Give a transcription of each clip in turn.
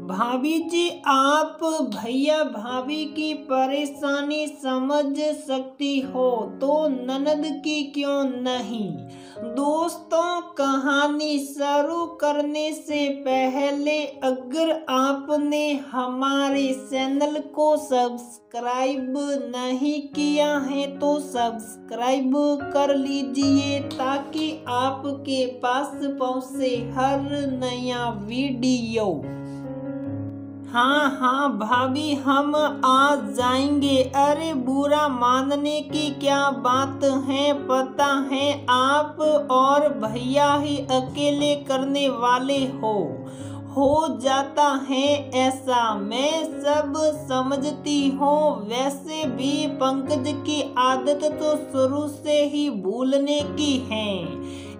भाभी जी, आप भैया भाभी की परेशानी समझ सकती हो तो ननद की क्यों नहीं। दोस्तों, कहानी शुरू करने से पहले अगर आपने हमारे चैनल को सब्सक्राइब नहीं किया है तो सब्सक्राइब कर लीजिए ताकि आपके पास पहुंचे हर नया वीडियो। हाँ भाभी, हम आ जाएंगे। अरे बुरा मानने की क्या बात है, पता है आप और भैया ही अकेले करने वाले हो जाता है ऐसा, मैं सब समझती हूँ। वैसे भी पंकज की आदत तो शुरू से ही भूलने की है,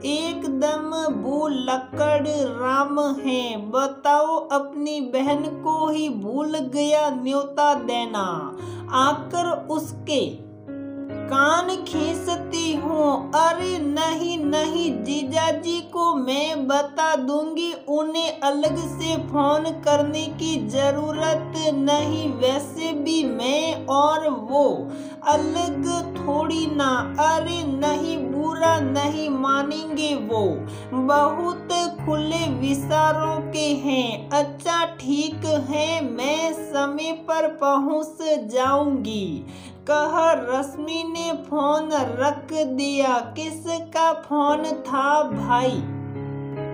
एकदम भूलक्कड़ राम है। बताओ, अपनी बहन को ही भूल गया न्योता देना, आकर उसके कान खींचती हूँ। अरे नहीं जीजाजी को मैं बता दूंगी, उन्हें अलग से फोन करने की जरूरत नहीं। वैसे भी मैं और वो अलग थोड़ी ना। अरे नहीं, बुरा नहीं मानेंगे, वो बहुत खुले विचारों के हैं। अच्छा ठीक है, मैं समय पर पहुंच जाऊंगी, कह रश्मि ने फोन रख दिया। किसका फोन था भाई?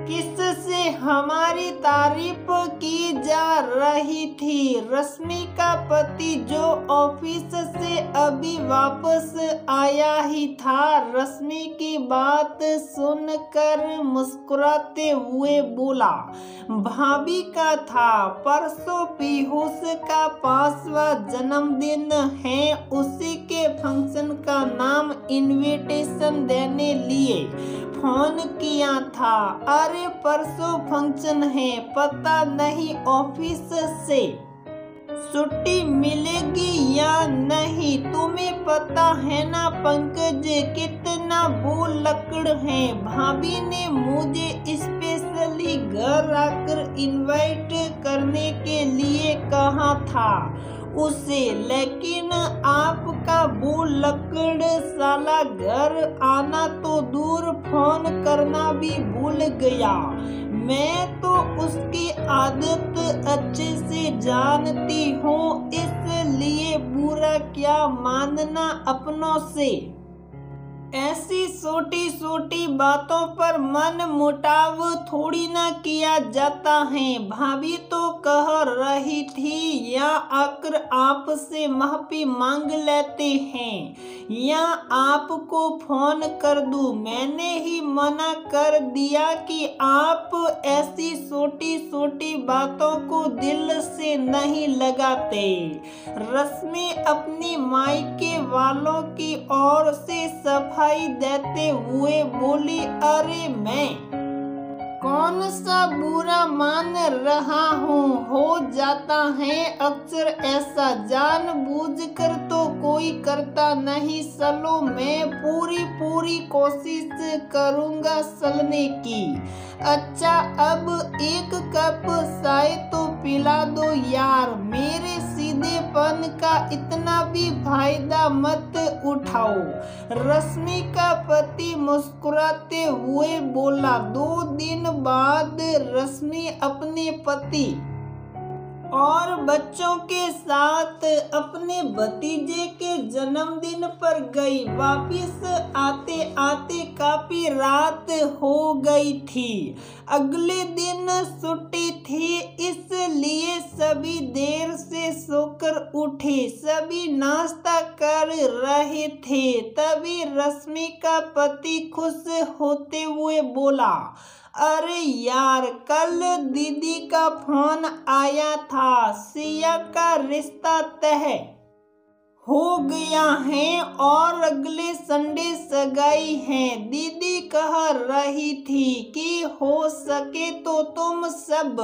किससे हमारी तारीफ की जा रही थी? रश्मि का पति जो ऑफिस से अभी वापस आया ही था। रश्मि की बात सुनकर मुस्कुराते हुए बोला, भाभी का था। परसों पीयूष का 5वां जन्मदिन है, उसी के फंक्शन का नाम इनविटेशन देने लिए फोन किया था। अरे परसों फंक्शन है, पता नहीं ऑफिस से छुट्टी मिलेगी या नहीं। तुम्हें पता है ना पंकज कितना भूलक्कड़ है। भाभी ने मुझे स्पेशली घर आकर इनवाइट करने के लिए कहा था उसे, लेकिन आपका भूलक्कड़ साला घर आना तो दूर फोन करना भी भूल गया। मैं तो उसकी आदत अच्छे से जानती हूँ, इसलिए बुरा क्या मानना अपनों से। ऐसी छोटी छोटी बातों पर मन मुटाव थोड़ी ना किया जाता है। भाभी तो कह रही थी या आकर आपसे माफी मांग लेते हैं या आपको फोन कर दूं। मैंने ही मना कर दिया कि आप ऐसी छोटी छोटी बातों को दिल से नहीं लगाते। रश्मि अपनी मायके वालों की ओर से सफाई देते हुए बोली, अरे मैं कौन सा बुरा मान रहा हूँ, हो जाता है अक्सर ऐसा, जानबूझकर तो कोई करता नहीं। चलो मैं पूरी कोशिश करूँगा चलने की। अच्छा अब एक कप चाय तो पिला दो यार, मेरे सीधेपन का इतना भी फायदा मत उठाओ। रश्मि का पति मुस्कुराते हुए बोला। 2 दिन बाद रश्मि अपने पति और बच्चों के साथ अपने भतीजे के जन्मदिन पर गई। वापिस आते आते काफी रात हो गई थी। अगले दिन छुट्टी थी, इसलिए सभी देर से सोकर उठे। सभी नाश्ता कर रहे थे, तभी रश्मि का पति खुश होते हुए बोला, अरे यार कल दीदी का फोन आया था, सिया का रिश्ता तय हो गया है और अगले संडे सगाई है। दीदी कह रही थी कि हो सके तो तुम सब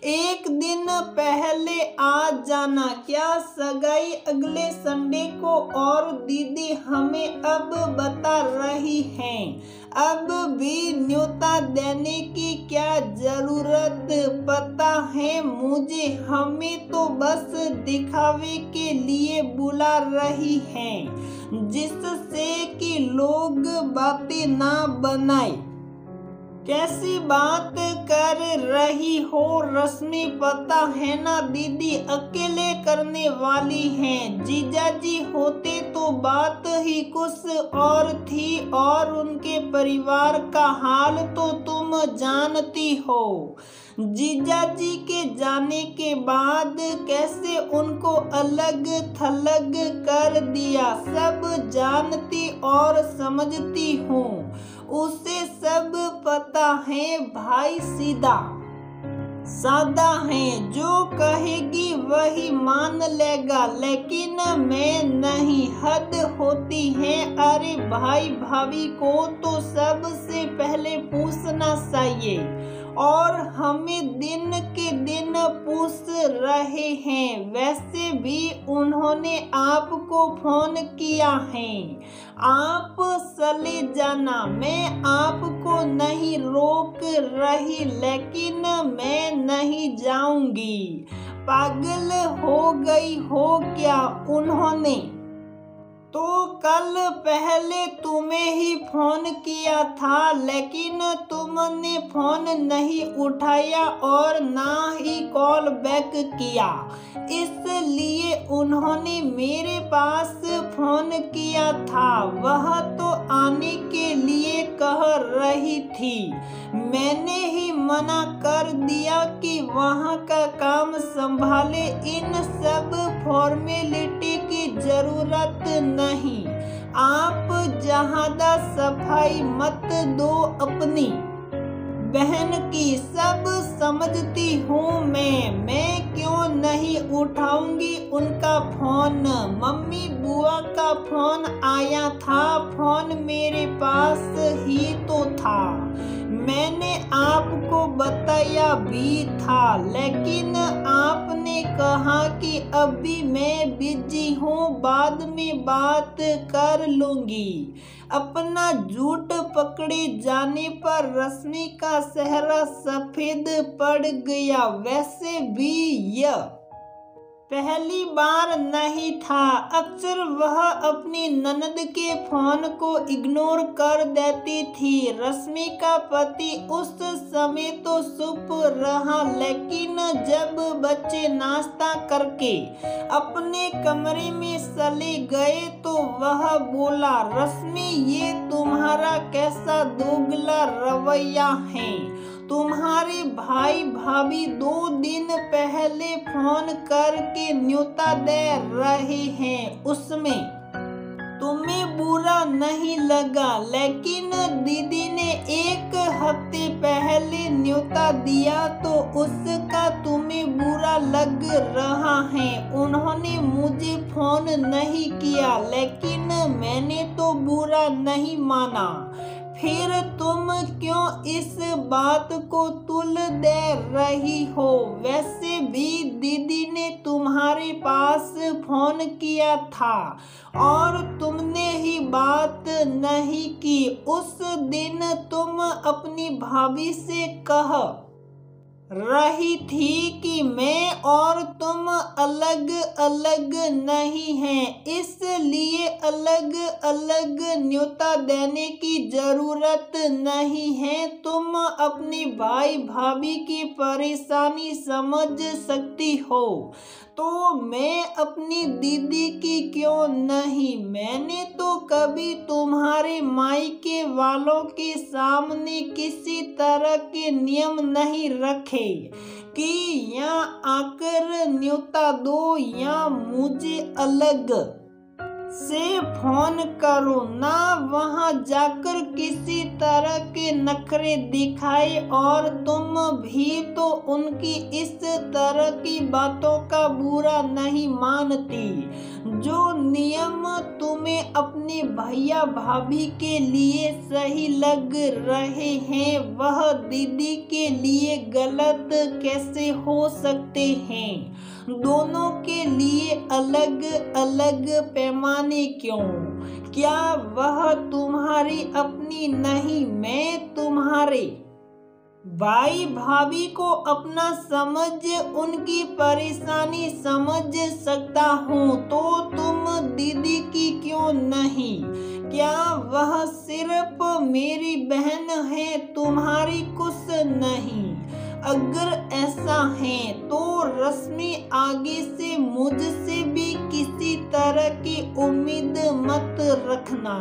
एक दिन पहले आ जाना। क्या सगाई अगले संडे को? और दीदी हमें अब बता रही हैं अब भी न्योता देने की क्या जरूरत? पता है मुझे मुझे हमें तो बस दिखावे के लिए बुला रही हैं, जिससे कि लोग बातें ना बनाए। कैसी बात कर रही हो रश्मि, पता है ना दीदी अकेले करने वाली हैं। जीजाजी होते तो बात ही कुछ और थी, और उनके परिवार का हाल तो तुम जानती हो। जीजाजी के जाने के बाद कैसे उनको अलग थलग कर दिया, सब जानती और समझती हूँ। उसे सब पता है भाई, सीधा सादा है, जो कहेगी वही मान लेगा, लेकिन मैं नहीं, हद होती है। अरे भाई भाभी को तो सबसे पहले पूछना चाहिए, और हमें दिन के दिन पूछ रहे हैं। वैसे भी उन्होंने आपको फोन किया है, आप चले जाना। मैं आपको नहीं रोक रही, लेकिन मैं नहीं जाऊंगी। पागल हो गई हो क्या? उन्होंने तो कल पहले तुम्हें ही फोन किया था, लेकिन तुमने फोन नहीं उठाया और ना ही कॉल बैक किया, इसलिए उन्होंने मेरे पास फोन किया था। वह तो आने के लिए कह रही थी, मैंने ही मना कर दिया कि वहाँ का काम संभाले, इन सब फॉर्मेलिटी की जरूरत नहीं। आप ज्यादा सफाई मत दो अपनी बहन की, सब समझती हूँ मैं क्यों नहीं उठाऊंगी उनका फोन। मम्मी बुआ का फोन आया था, फोन मेरे पास ही तो था, मैंने आपको बताया भी था, लेकिन आपने कहा कि अभी मैं बिजी हूँ, बाद में बात कर लूंगी। अपना झूठ पकड़े जाने पर रश्मि का चेहरा सफेद पड़ गया। वैसे भी यह पहली बार नहीं था, अक्सर वह अपनी ननद के फोन को इग्नोर कर देती थी। रश्मि का पति उस समय तो चुप रहा, लेकिन जब बच्चे नाश्ता करके अपने कमरे में चले गए तो वह बोला, रश्मि ये तुम्हारा कैसा दोगला रवैया है? तुम्हारे भाई भाभी 2 दिन पहले फोन करके न्योता दे रहे हैं, उसमें तुम्हें बुरा नहीं लगा, लेकिन दीदी ने 1 हफ्ते पहले न्योता दिया तो उसका तुम्हें बुरा लग रहा है। उन्होंने मुझे फोन नहीं किया, लेकिन मैंने तो बुरा नहीं माना, फिर तुम क्यों इस बात को तुल दे रही हो? वैसे भी दीदी ने तुम्हारे पास फोन किया था और तुमने ही बात नहीं की। उस दिन तुम अपनी भाभी से कह रही थी कि मैं और तुम अलग अलग नहीं हैं, इसलिए अलग अलग न्योता देने की जरूरत नहीं है। तुम अपनी भाई भाभी की परेशानी समझ सकती हो, तो मैं अपनी दीदी की क्यों नहीं? मैंने तो कभी तुम्हारे मायके वालों के सामने किसी तरह के नियम नहीं रखे कि यहाँ आकर न्योता दो या मुझे अलग से फोन करो, ना वहाँ जाकर किसी तरह के नखरे दिखाए। और तुम भी तो उनकी इस तरह की बातों का बुरा नहीं मानती। जो नियम तुम्हें अपने भैया भाभी के लिए सही लग रहे हैं, वह दीदी के लिए गलत कैसे हो सकते हैं? दोनों के लिए अलग अलग पैमाने क्यों? क्या वह तुम्हारी अपनी नहीं? मैं तुम्हारे भाई भाभी को अपना समझ उनकी परेशानी समझ सकता हूँ, तो तुम दीदी की क्यों नहीं? क्या वह सिर्फ मेरी बहन है, तुम्हारी कुछ नहीं? अगर ऐसा है तो रश्मि आगे से मुझसे भी किसी तरह की उम्मीद मत रखना।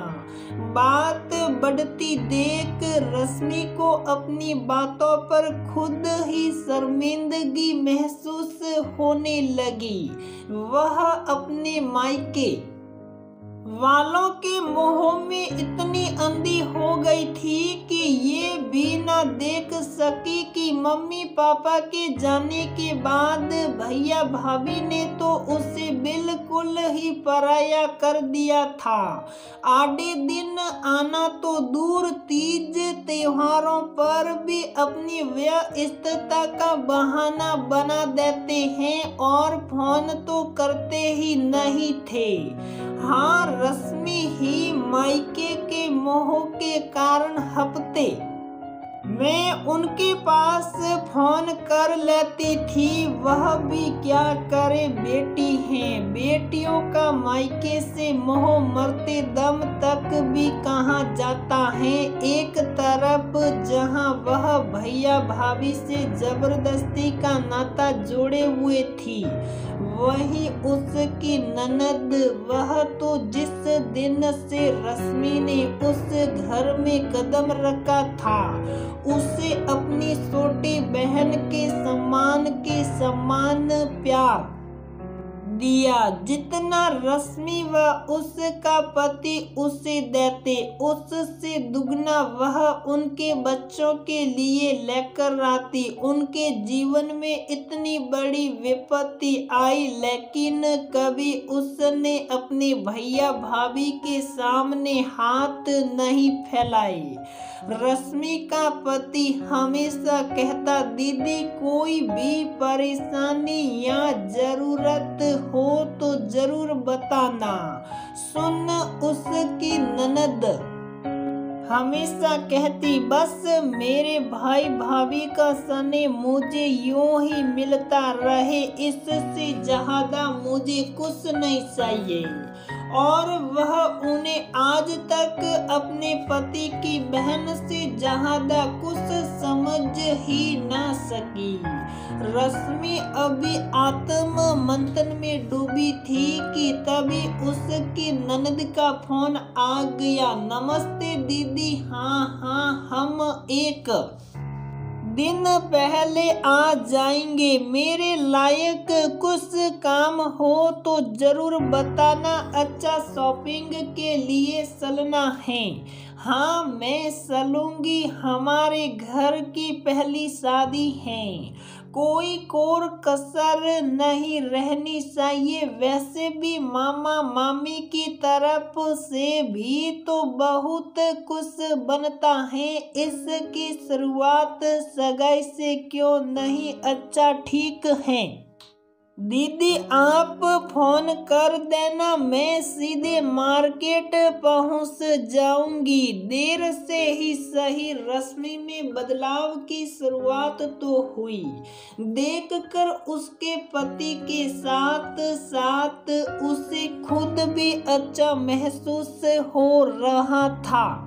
बात बढ़ती देख रश्मि को अपनी बातों पर खुद ही शर्मिंदगी महसूस होने लगी। वह अपने मायके वालों के मोह में इतनी अंधी हो गई थी कि ये भी ना देख सकी कि मम्मी पापा के जाने के बाद भैया भाभी ने तो उसे बिल्कुल ही पराया कर दिया था। आधे दिन आना तो दूर, तीज त्योहारों पर भी अपनी व्यस्तता का बहाना बना देते हैं और फोन तो करते ही नहीं थे। हाँ, रश्मि ही मायके के मोह के कारण हफ्ते मैं उनके पास फोन कर लेती थी। वह भी क्या करे, बेटी हैं, बेटियों का मायके से मोह मरते दम तक भी कहाँ जाता है। एक तरफ जहाँ वह भैया भाभी से जबरदस्ती का नाता जोड़े हुए थी, वहीं उसकी ननद, वह तो जिस दिन से रश्मि ने उस घर में कदम रखा था उसे अपनी छोटी बहन के समान प्यार दिया जितना रश्मि व उसका पति उसे देते, उससे दुगना वह उनके बच्चों के लिए लेकर आती। उनके जीवन में इतनी बड़ी विपत्ति आई, लेकिन कभी उसने अपने भैया भाभी के सामने हाथ नहीं फैलाई। रश्मि का पति हमेशा कहता, दीदी कोई भी परेशानी या जरूरत हो तो जरूर बताना। सुन उसकी ननद हमेशा कहती, बस मेरे भाई भाभी का स्नेह मुझे यूं ही मिलता रहे, इससे ज्यादा मुझे कुछ नहीं चाहिए। और वह उन्हें आज तक अपने पति की बहन से ज्यादा कुछ समझ ही ना सकी। रश्मि अभी आत्म मंथन में डूबी थी कि तभी उसकी ननद का फोन आ गया। नमस्ते दीदी, हाँ हम एक दिन पहले आ जाएंगे, मेरे लायक कुछ काम हो तो जरूर बताना। अच्छा, शॉपिंग के लिए चलना है? हाँ मैं चलूंगी, हमारे घर की पहली शादी है, कोई कोर कसर नहीं रहनी चाहिए। वैसे भी मामा मामी की तरफ से भी तो बहुत कुछ बनता है, इसकी शुरुआत सगाई से क्यों नहीं? अच्छा ठीक है दीदी, आप फोन कर देना, मैं सीधे मार्केट पहुंच जाऊंगी। देर से ही सही, रश्मि में बदलाव की शुरुआत तो हुई। देखकर उसके पति के साथ साथ उसे खुद भी अच्छा महसूस हो रहा था।